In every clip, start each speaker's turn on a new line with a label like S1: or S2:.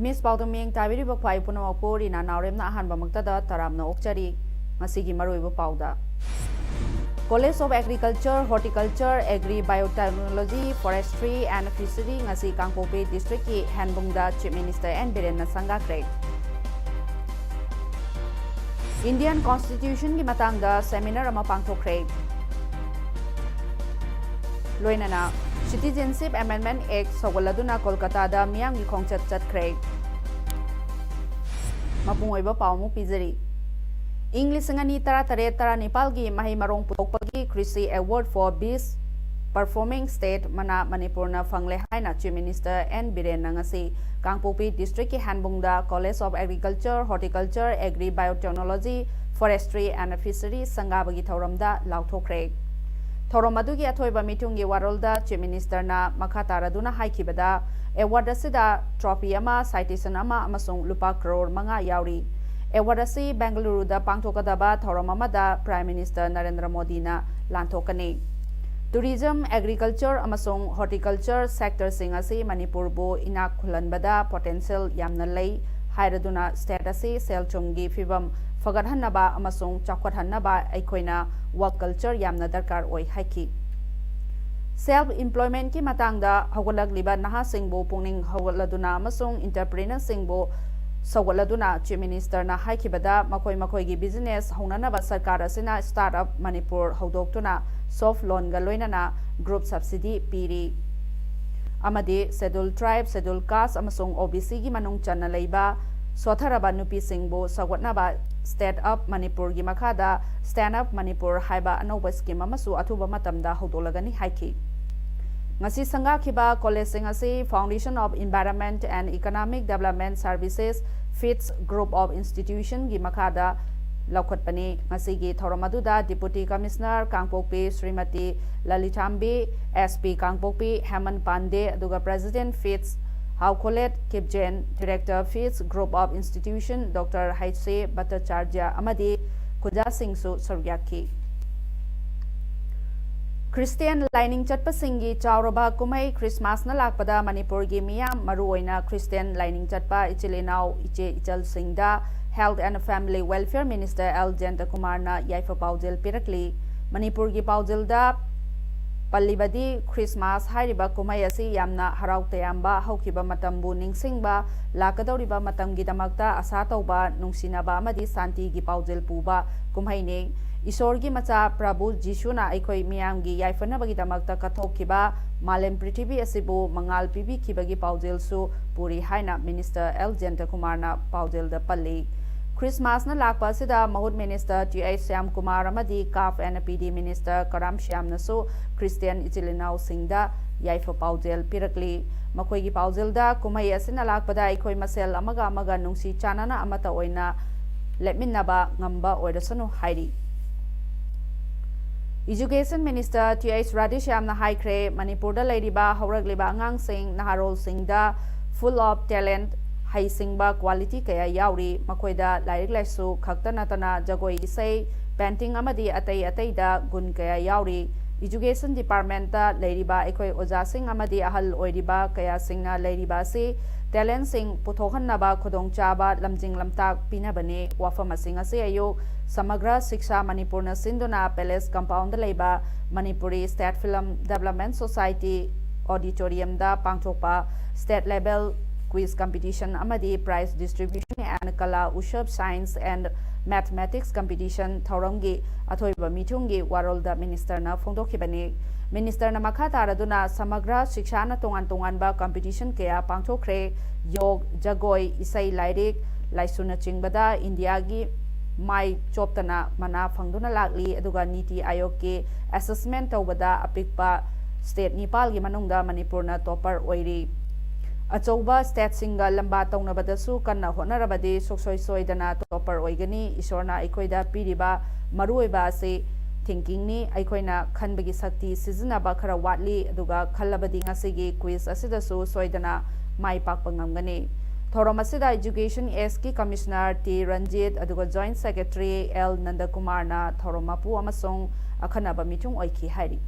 S1: Miss Paodam miyang tabiri ba kwai puno po rin na naurem na ahan ba magtada taram na okchari masigi marui ba pauda. College of Agriculture, Horticulture, Agri Biotechnology, Forestry and Fishery ngasi Kangpopi District ki Hanbungda Chief Minister N Biren na sanggakre. Indian Constitution ki matangda seminar ama pangthokre. Loina na Citizenship Amendment Act sawwaladuna Kolkata da miyam gi khongchat chatkre. Mapungoy ba paumu pizari. English ngani tara Nepal gi mahi marong putokpagi Krisi Award for Best Performing State mana Manipur na fangle haina Chief Minister N Biren na ngasi Kangpopi District ki Hanbungda College of Agriculture, Horticulture, Agri Biotechnology, Forestry and Fishery sangabagi thoramda lauthokre. Thorom adugi athoiba mitungi warolda Chief Minister na makataraduna haikibada award asida trophy ama citation ama amasung lupa crore manga yauri. Award asi Bengaluru da pangthokadaba thorom amada Prime Minister Narendra Modi na lanthokani. Tourism, Agriculture amasung Horticulture sector sing asi Manipur bu inak khulanbada potential yamna lei hairaduna state asi selchunggi fibam fagadhannaba amasung chakwathannaba aikoina work culture yamna darkar oi haiki. Self-employment ki matangda hawalagliba naha singbo pungning hawaladuna amasung entrepreneur singbo sawwaladuna Chief Minister na haikibada makoi gi business haunanaba sarkar asina startup Manipur haudoktuna soft loan ga loinana group subsidy piri. Amadi scheduled tribe, scheduled caste amasung OBC gi manung channa leiba sotharaba nupi singbo sawatnaba State Up Manipur gi makada Stand Up Manipur haiba anoba scheme amasu athuba matamda haudolagani haiki. Ngasi sangakhiba college sing asi Foundation of Environment and Economic Development Services FITS Group of Institution gi makada laukhatpani ngasi gi thoromaduda Deputy Commissioner Kangpopi Srimati Lalitambi, SP Kangpopi Hemant Pandey aduga President FITS Haukolet Kipjen, Director FITS Group of Institution Dr. Haitse Bhattacharya amadi Kuja Singh su sargyaki. Christian lining chatpa singi chauraba kumai Christmas na lakpada Manipur gi miyam maruoina Christian lining chatpa ichilinau iche ichal singda Health and Family Welfare Minister L. Jayanta Kumar na yaifa paujel pirakli Manipur gi paujel da Pallibadi Christmas hairiba kumai asi yamna harau tayamba haukiba matambu ningsingba lakadoriba matamgi damakta asa tauba nungsinaba amadi santi gi paujel puba kumai ne Isorgi macha Prabhu Jishuna aikoi miyamgi yaifanabagi damakta kathokiba malem prithibi asibu mangal pibi kibagi paujel su puri haina Minister L. Jayanta Kumar na paujel da palli. Christmas na lakpa sida Mahut Minister T.H. Syam Kumar amadi CAF and PD Minister Karam Syam na su Christian ichilinau singda yaifa paujel pirakli. Makoigi paujel da kumai asina lakpada aikoi masel amaga nungsi chanana amata oina lepminnaba ngamba oirasanu hairi. Education Minister T.H. Radhishyam na haikre Manipur da leiriba hauragliba angang sing naharol singda full of talent hai singba quality kaya yauri makoida lairik laisu khakta natana jagoi isai painting amadi atai da gun kaya yauri Education Department ta leiriba ekoi oja sing amadi ahal oiriba kaya singna leiriba si talent sing puthokhanaba khudongchaba lamjing lamtak pinabane wafam sing ase ayo Samagra Shiksha Manipur na Sinduna Palace Compound Leiba Manipuri State Film Development Society Auditorium da pangthokpa state level quiz competition amadi prize distribution and Kala Ushab Science and Mathematics competition thauramgi athoiba michungi warolda minister na phongdokhibani minister na makha taraduna Samagra Shiksha na tongan ba competition kaya pangthokre yog jagoi isai lairik laisuna chingbada India gi Mai choptana mana phangduna lakli aduga Niti Ayog ki assessment tawbada apikpa state Nepal gi manungda Manipur na topper oiri अचौबा स्टेटसिंगा लंबा तौनबदसु कन्ना होनरबदि सुक्सोय सोयदना topper ओइगनी ईश्वरना अखोइदा पीरिबा मरुओइबा से थिंकिंगनी अखोइना खनबगी शक्ति सिजनबा खरा वाटली अदुगा खल्लबदि ngasiगी क्विज असिदसु सोयदना माइ पाकपा ngamgani थोरम असिदा एजुकेशन एस की कमिश्नर टी रंजीत अदुगा जॉइंट सेक्रेटरी एल नंदकुमारना थोरम मपु अमसोंग अखनबा मिथुंग ओइखि हाइरि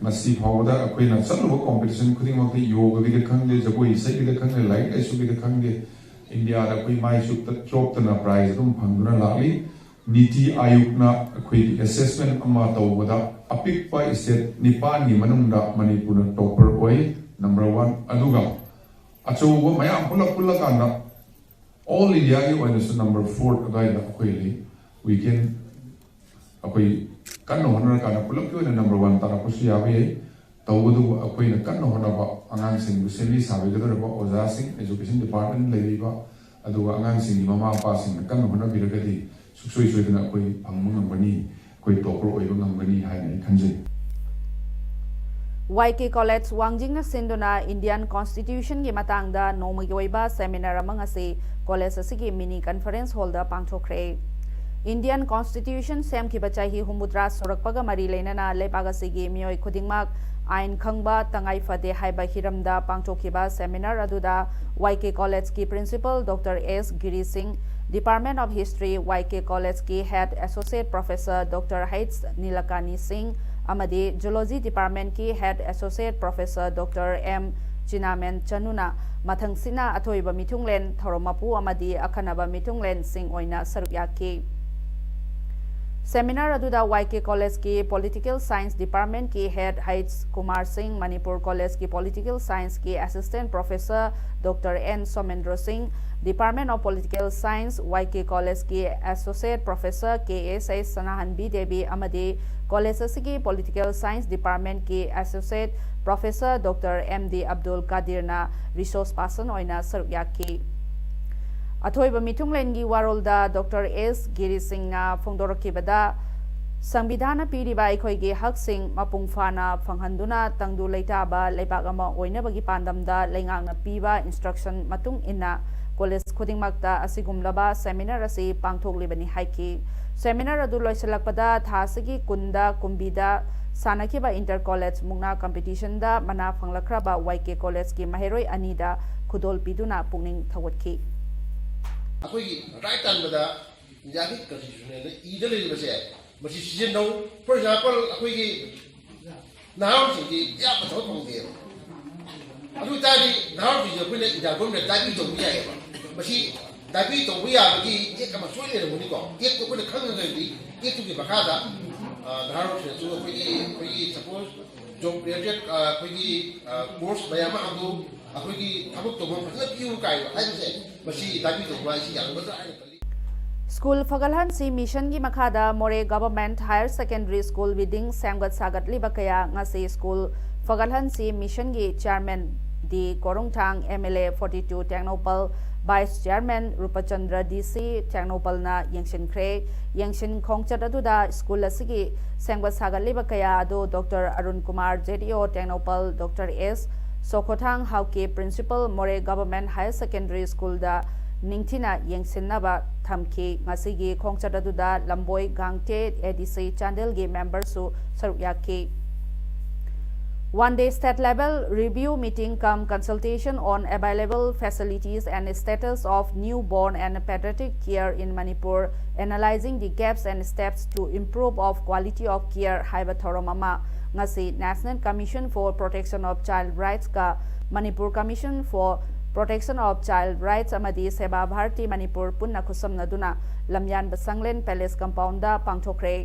S2: मसी फावदा अखोइना चलुबा कॉम्पिटिशन खुदिंगमक्ति योगगी खंगे जगोई सैगी खंगे लाइक एसुगी खंगे इंडिया दा कोई माइ सुक चोपतना प्राइज दुम फंगना लाली नीति आयोगना अखोई असेसमेंट अमा तौबदा अपिकपा स्टेट निपान की मनुंगदा मणिपुर टॉपर ओइ नंबर 1 अदुगा अचौबा मयाम पुला काना ऑल इंडिया की ओइनसु नंबर 4 अगाइदा अखोइली वी कैन अखोई कन्नो होनर काना पुलप की नंबर 1 तारा पुसी यावे तौबदु अखोइना कन्नो होनबा अंगांग सिंग सेमी साबेगदरबा ओजा सिंग एजुकेशन डिपार्टमेंट लेरिबा अदुगा अंगांग सिंग ममा पा सिंग कन्नो होना बिरगदी सुसोई सोइदना अखोइ फंगमंगमनी अखोइ टॉपर ओइबा ngamgani हाइना खंजे
S1: YK College Wangjingna Sinduna Indian Constitution की मतंगदा नोमगी ओइबा सेमिनार अमंग असे कॉलेज असगी मिनी कॉन्फ्रेंस हॉल दा पांगथोखरे इंडियन कॉन्स्टिट्यूशन सेम की बचाही हुमुद्रा सुरकपगा मरी लेनना लेपाग असिगी मियोय खुदिंगमाक आइन खंगबा तंगाई फदे हाइबा हिरमदा पांगथोखिबा सेमिनार अदुदा YK College की principal doctor S Giri Singh department of history YK College की हेड एसोसिएट प्रोफेसर डॉक्टर हेट्स नीलकानी सिंह अमदी जूलॉजी डिपार्टमेंट की head associate professor doctor M चिनामेन चनुना मथंगसिना अथोइबा मिथुंगलेन थोरमपु अमदी अखनबा मिथुंगलेन सिंह ओइना सरुयाकी सेमिनार अदुदा YK College की पॉलिटिकल साइंस डिपार्टमेंट की हेड हेट्स कुमार सिंह मणिपुर कॉलेज की पॉलिटिकल साइंस की assistant professor doctor N Somendra Singh department of political science YK College की associate professor KSS Sanahanbi Devi अमदी कॉलेज की पॉलिटिकल साइंस डिपार्टमेंट की associate professor doctor MD Abdul कादिरना रिसोर्स पर्सन ओइना सरुयाकी अथोइबा मिथुंगलेनगी वारोलदा डॉक्टर एस गिरी सिंहना फोंदोरखिबदा संविधान पीरिबा अखोइगे हकसिंग मपुंग फाना फंगहंदुना तंगदु लेताबा लेबाग अमा ओइनबगी पांदमदा लेंगांगना पीबा इंस्ट्रक्शन मतुंग इन्ना कॉलेज खुदिंगमक्ता असिगुमलबा सेमिनार असि पांगथोकलिबनी हाइकी सेमिनार अदु लोइसलकपदा थासगी कुंदा कुंबीदा सानखिबा इंटर कॉलेज मुंगना कंपटीशन दा मना फंगलखराबा YK College की महेरोय अनीदा खुदोल पिदुना पुंगनिंग थवटकी
S3: अखोई राइट टाइम इंडिया की कॉन्स्टिट्यूशन इधर ले बसे मसी सीजन नो फॉर एग्जांपल अखोई की नाउ सिंगी या बथौ थोंगे अदु तारी नाउ सिंगी अखोई ने इंडिया गवर्नमेंट दाबी तो बिया है मसी दाबी तो बिया बगी एक कम सोई ले मुनी को एक तो कोने खंग गई एक तो की बकादा नाउ से जो अखोई सपोज जो प्रोजेक्ट अखोई की कोर्स बयामा अदु अखोई की थबक तो फजला पिउ काई हाइसे मसी दाबी तो वाइसी यांगबदा
S1: स्कूल फगलहन सी मिशन की मखादा Moreh government higher secondary school building सेमगत सागतलिबा कया ngasi स्कूल फगलहन सी मिशन की चेयरमैन डी कोरुंगथांग MLA 42 Tengnoupal vice chairman Rupchandra DC Tengnoupal ना यंगशिनख्रे यंगशिन खोंगचत अदुदा स्कूल असगी सेमगत सागतलिबा कया अदो doctor Arun Kumar JDO Tengnoupal doctor S सोखोथांग हाउके principal Moreh government higher secondary school दा निंगथिना यंगसिनबा थमकी ngasi खोंगचत अदुदा लंबोय गांगते ADC चैनल के मेंबर सु सरुयाकी one day state level review meeting cum consultation on available facilities and status of newborn and pediatric care in Manipur, analyzing the gaps and steps to improve of quality of care haiba thoromama ngasi National Commission for Protection of Child Rights ka Manipur Commission for Protection of Child Rights amadi Seba Bharti Manipur punna khusamnaduna lamyan basanglen palace compound da pangthokre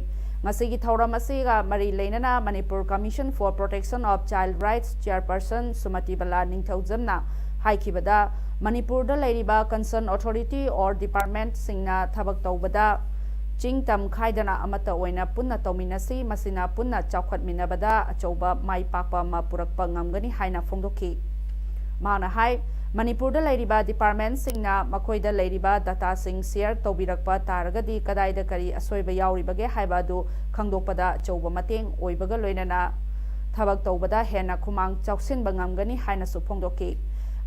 S1: ngasigi thauram asiga mari leinana Manipur Commission for Protection of Child Rights chairperson Sumati Bala Ningthaujamna haikibada Manipur da leiriba concerned authority or department singna thabak tawbada chingtam khaidana amata oina punna tawminasi masina punna chawkhatminabada achauba mai pakpa ma purakpa ngamgani haina phongdoki mana hai Manipur da leiriba department singna makoida leiriba data sing share tawbirakpa taragadi kadaida kari asoiba yauribage haibadu khangdokpada chauba mateng oibaga loinana thabak tawbada hena khumang chawsin bangamgani haina su phongdoki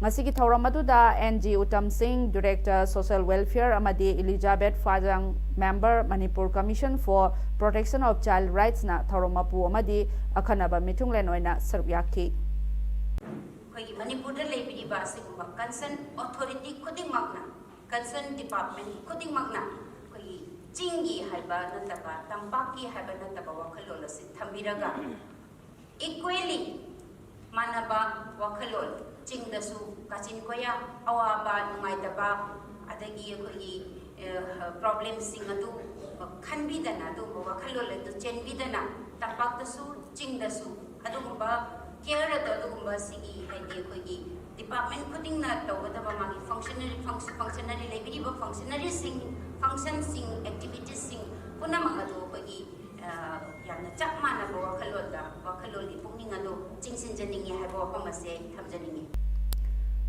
S1: ngasigi thoram aduda NG Uttam Singh Director Social Welfare amadi Elizabeth Fajang Member Manipur Commission for Protection of Child Rights na thorumapu amadi akhanaba mitunglen oina sarbyaki
S4: Manipur Labor Basiguma concern authority Kuding Magna concern department Kuding Magna Chingi Haiba Nataba Tampaki Haiba Nataba Wakalolasit Tambiraga equally Manaba Wakalol Ching the Su Kachin Koya Awaba Numaitaba Adagi problems singadu can be the Nadu Wakalol to Chen Vidana Tapak the Su Ching the Su Adumba Care the Lumba Sigi Hadi department putting that over the Mamaki functionary labor functionary sing function sing activities sing Punamangado Pagi Yana Chapmana Wakaloli Pungingado Chingsin Janingi Habo Homase Tamjaningi.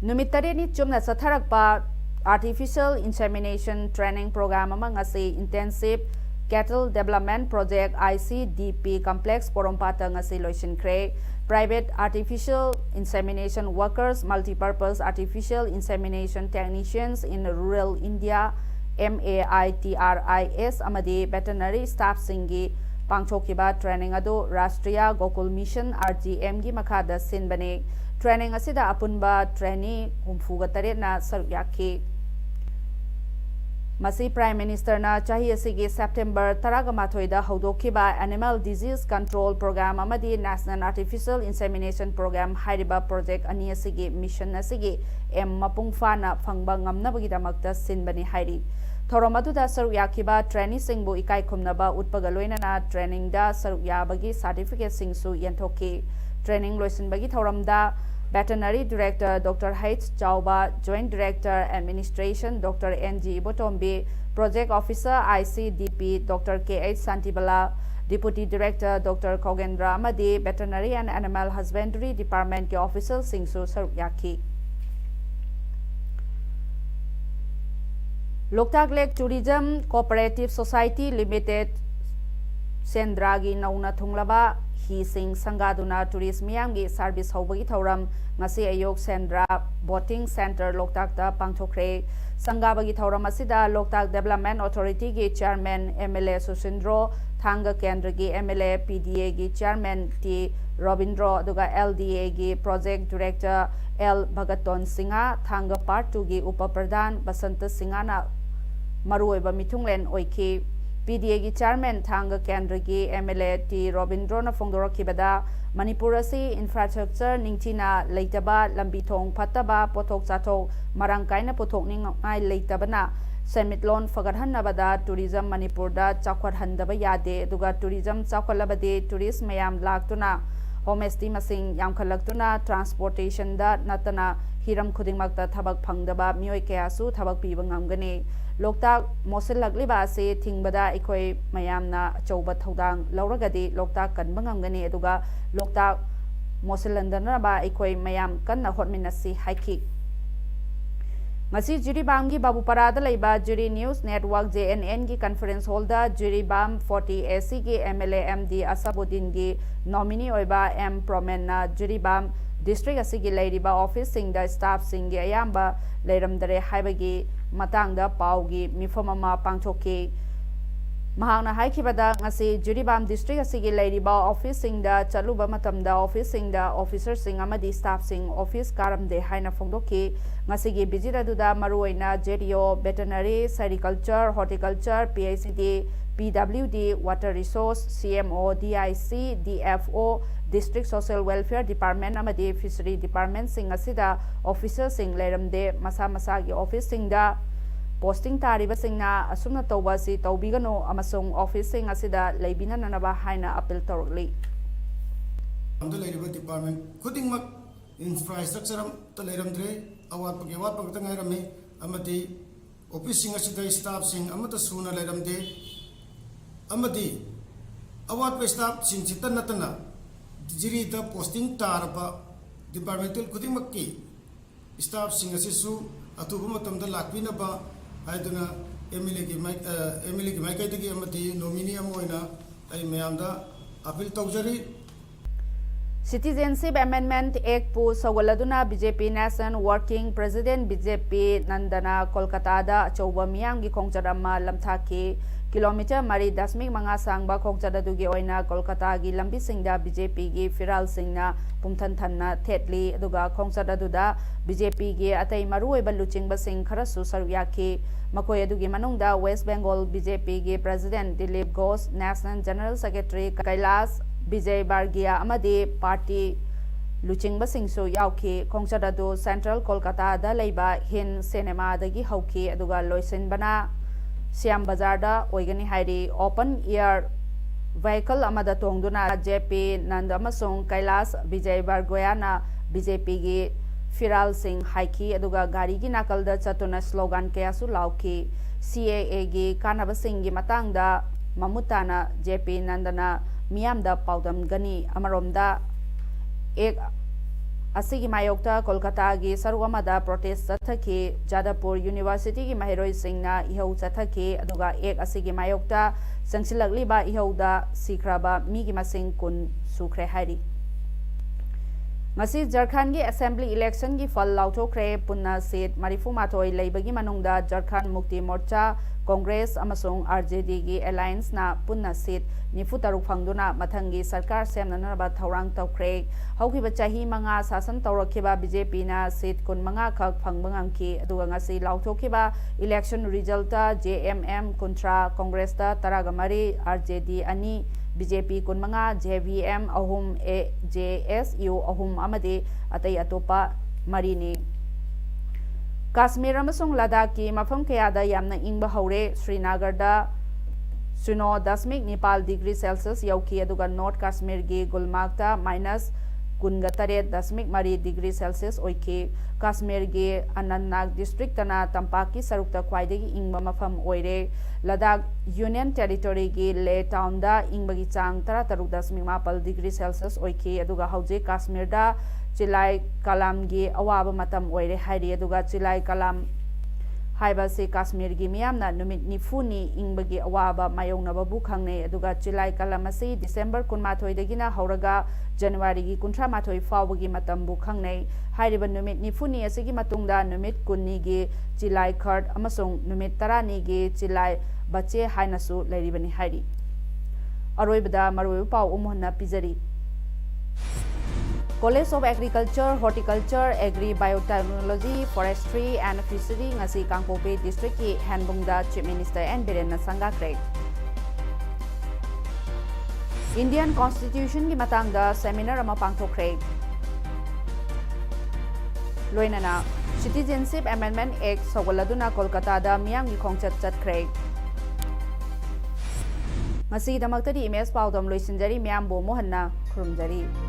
S1: Numitari Chumna Satarakpa Artificial Insemination Training Program among us intensive Cattle Development Project ICDP Complex Porompata ngasi loisin kre private artificial insemination workers multipurpose artificial insemination technicians in rural India MAITRIS amadi veterinary staff singi pangchokiba training adu Rashtriya Gokul Mission RGM gi makhada sinbane training asida apunba trainee humfuga taretna saryaki Masi Prime Minister na chahi asigi September 18 da haudokiba Animal Disease Control Program amadi National Artificial Insemination Program hairiba project ani asigi mission asigi mapungfana phangba ngamnabagi damakta sinbani hairi Thoromadu da saruyakiba trainee singbu ikai khumnaba utpaga loinana training da saruyabagi certificate singsu yentoki training loisinbagi thoramda Veterinary Director Dr. H. Chauba, Joint Director Administration Dr. N.G. Botombi, Project Officer ICDP Dr. K.H. Santibala, Deputy Director Dr. Kogendra Amadi, Veterinary and Animal Husbandry Department ke official Singsu Saryaki. Loktak Lake Tourism Cooperative Society Limited Sendragi Nauna Thunglaba Hi Sing Sangaduna Tourist Miyamgi Service Hobagi Thoram ngasi ayok Sendra Boating Center Loktak da pangthokre Sangabagi Thoram asida Loktak Development Authority gi Chairman MLA Susindro Thanga Kendra gi MLA PDA gi Chairman T Robindro aduga LDA gi Project Director L Bhagaton Singha Thanga Part 2 gi Upapradhan Basanta Singhana Maruoiba Mitunglen oiki PDA gi Chairman Thanga Kendra gi MLA T Robindro na Fongdorokibada Manipur asi infrastructure ningchina leitaba lambi thong phataba pothok chathok marangkaina pothok ningai leitabana semitlon fagarhanabada tourism Manipur da chakwat handaba yade duga tourism chakwalabade tourist mayam laktuna homestay masing yamkhalaktuna transportation da natana hiram khudingmakta thabak phangdaba mioi kayasu thabak piba ngamgani Loktak mosilakliba ase thingbada ikoi mayamna chauba thodang lauragadi Loktak kanba ngamgani aduga Loktak mosilandanaba ikoi mayam kanna hotminasi haiki ngasi Jiribam gi Babuparada leiba Jiri News Network JNN gi conference hall da Jiribam 40 AC gi MLA MD Asabuddin gi nominee oiba M Promen na Jiribam district asigi leiriba office sing da staff sing gi ayamba leiramdare haibagi matangda paugi mifamama pangthoki mahangna haikibada ngasi Jiribam district asigi leiriba office sing da chaluba matamda office sing da officer sing amadi staff sing office karamde haina phongdoki ngasigi bizira duda maruoina JDO veterinary sericulture horticulture PICD PWD water resource CMO DIC DFO district social welfare department amadi fishery department sing asida officer sing leiramde masa masa gi office sing da posting tariba singna asumna tawba si tawbigano amasung office sing asida leibina nanaba haina appeal torli
S5: amda leiriba department khudingmak infrastructure am ta leiramdre awat page wat pag tangai rame amati office sing asida staff sing amata suna leiramde amati awat pe staff sing chitan natana jiri da posting taraba departmental khudingmak ki staff sing asisu atubu matamda lakpina ba haiduna MLA ki maikai dagi amati nominee amoina ai mayamda appeal tawjari
S1: Citizenship Amendment Act pu sawgaladuna BJP National Working President BJP Nandana Kolkata da chauba miyam gi khongchad ama lamthaki kilometer mari dasmik manga sangba khongchad adugi oina Kolkata gi lambi singda BJP gi firal singna pumthan thanna thetli aduga khongchad aduda BJP gi atai maru oiba luchingba sing kharasu saruyaki makoi adugi manungda West Bengal BJP gi President Dilip Ghosh, National General Secretary Kailash Vijay Bargia amadi party luchingba singsu yauki khongchadadu Central Kolkata da leiba hin cinema dagi hauki aduga loisin bana Siam Bazar da oigani hairi open air vehicle amada tongduna JP Nand amasung Kailash Vijay Bargia na BJP gi Firal Singh haiki aduga gari gi nakalda chatuna slogan kayasu lauki CAA gi kanaba singh gi matangda mamutana JP Nandana Miamda Paodam Gani Amaromda Ek Asigi Mayokta Kolkata gi Sarwamada protest Sathaki Jadapur University gi Mahiroi Singna Ihau Sathaki aduga Ek Asigi Mayokta Sangsilakliba Ihauda Sikraba Migi Masing Kun Sukre Hari Ngasi Jharkhand gi Assembly election gi fal lauthokre punna seat marifu mathoi leibagi manungda Jharkhand Mukti Morcha Congress amasung RJD gi alliance na punna seat nifu taruk phangduna mathangi sarkar semnanaba thorang tawkre haukiba chahi manga sasan tawrakhiba BJP na seat kun manga khak phangbangamki aduga ngasi lauthokhiba election result ta JMM kontra Congress ta taragamari RJD ani BJP kun manga JVM ahum AJSU ahum amade atai atopa marini Kashmir amasung Ladakh ki mafam kayada yamna ingba haure Srinagar da 0.9 yauki aduga North Kashmir gi Gulmarg ta -48.3 oiki Kashmir gi Anantnag district tana Tampaki sarukta khwaidagi ingba mafam oire Ladakh Union Territory gi Leh town da ingbagi chang 36.4 oiki aduga hauje Kashmir da Chilai Kalam gi awaba matam oire hairi aduga Chilai Kalam haiba se Kashmir gi miyamna numit nifuni ingbagi awaba mayongnaba bu khangne aduga Chilai Kalam asi December 18 dagina hauraga January gi 18 fawbagi matam bu khangne hairiba numit nifuni asigi matungda numit kunni gi Chilai Khard amasung numit tarani gi Chilai Bache hainasu leiribani hairi aroibada maroi pau umuhna pizari College of Agriculture, Horticulture, Agri Biotechnology, Forestry and Fishery ngasi Kangpopi District ki Hanbungda Chief Minister N Biren Sangakre. Indian Constitution ki matangda seminar ama pangthokre. Loinana Citizenship Amendment Act sawgaladuna Kolkata da miyam gi khongchat chatkre. Ngasi damaktadi MS Paodam loisinjari miyam bo mohanna khurumjari.